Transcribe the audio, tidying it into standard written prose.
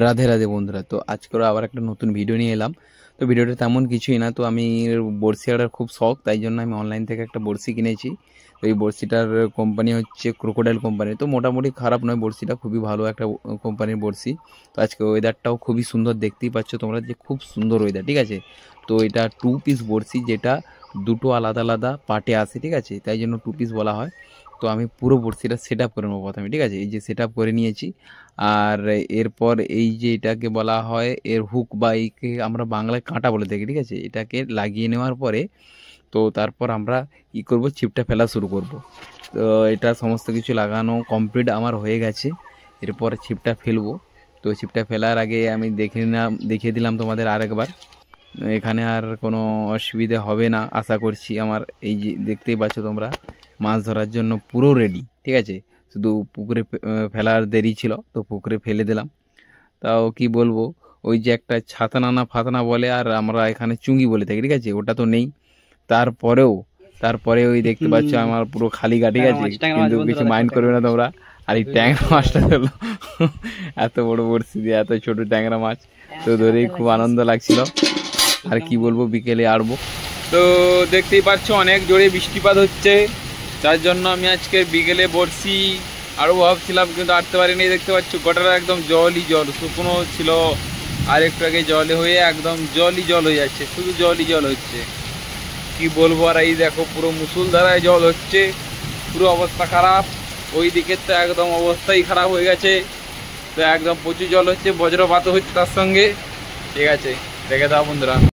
রাধে রাধে বন্ধুরা, তো আজকেও আবার একটা নতুন ভিডিও নিয়ে এলাম। তো ভিডিওটা তেমন কিছুই না, তো আমি বড়শি আড়ার খুব শখ, তাই জন্য আমি অনলাইন থেকে একটা বড়শি কিনেছি। তো এই বড়শিটার কোম্পানি হচ্ছে ক্রোকোডাইল কোম্পানি। তো মোটামুটি খারাপ নয়, বড়শিটা খুবই ভালো একটা কোম্পানির বড়শি। তো আজকে ওয়েদারটাও খুবই সুন্দর, দেখতেই পাচ্ছ তোমরা যে খুব সুন্দর ওয়েদার, ঠিক আছে। তো এটা 2 পিস বড়শি, যেটা দুটো আলাদা আলাদা পার্টে আসে, ঠিক আছে, তাই জন্য 2 পিস বলা হয়। তো আমি পুরো বড়শিটা সেট আপ করে নেবো প্রথমে, ঠিক আছে। এই যে সেট আপ করে নিয়েছি। আর এরপর এই যে এটাকে বলা হয় এর হুক, বা একে আমরা বাংলায় কাঁটা বলে থাকি, ঠিক আছে। এটাকে লাগিয়ে নেওয়ার পরে তো তারপর আমরা কী করব, ছিপটা ফেলা শুরু করব। তো এটা সমস্ত কিছু লাগানো কমপ্লিট আমার হয়ে গেছে। এরপর ছিপটা ফেলবো। তো ছিপটা ফেলার আগে আমি দেখিয়ে দিলাম তোমাদের আরেকবার। এখানে আর কোনো অসুবিধা হবে না আশা করছি। আমার এই যে দেখতেই পাচ্ছ তোমরা, মাছ ধরার জন্য পুরো রেডি, ঠিক আছে। শুধু পুকুরে ফেলার দেরি ছিল, তো পুকুরে ফেলে দিলাম। তাও কি বলবো, ওই যে একটা ছাতানা না ফাতানা বলে, আর আমরা এখানে চুঙ্গি বলে থাকি, ঠিক আছে, ওটা তো নেই। তারপরেও তারপরে ওই দেখতে পাচ্ছ আমার পুরো খালি গা, ঠিক আছে, কিন্তু কিছু মাইন্ড করবে না তোমরা। আর এই ট্যাংরা মাছটা হলো এত বড় বড়শি দিয়ে এত ছোট ট্যাংরা মাছ, তো ধরেই খুব আনন্দ লাগছিল। আর কি বলবো, বিকেলে আড়বো। তো দেখতেই পাচ্ছ অনেক জোরে বৃষ্টিপাত হচ্ছে, যার জন্য আমি আজকে বিকেলে বড়শি আরও ভাবছিলাম, কিন্তু আটতে পারিনি। দেখতে পাচ্ছ গোটাটা একদম জলই জল, শুকনো ছিল আর একটু আগে জলে হয়ে একদম জলই জল হয়ে যাচ্ছে, শুধু জলই জল হচ্ছে। কি বলবো, আর এই দেখো পুরো মুষলধারায় জল হচ্ছে, পুরো অবস্থা খারাপ। ওই দিকের তো একদম অবস্থাই খারাপ হয়ে গেছে। তো একদম প্রচুর জল হচ্ছে, বজ্রপাতও হচ্ছে তার সঙ্গে, ঠিক আছে। দেখে দাও বন্ধুরা।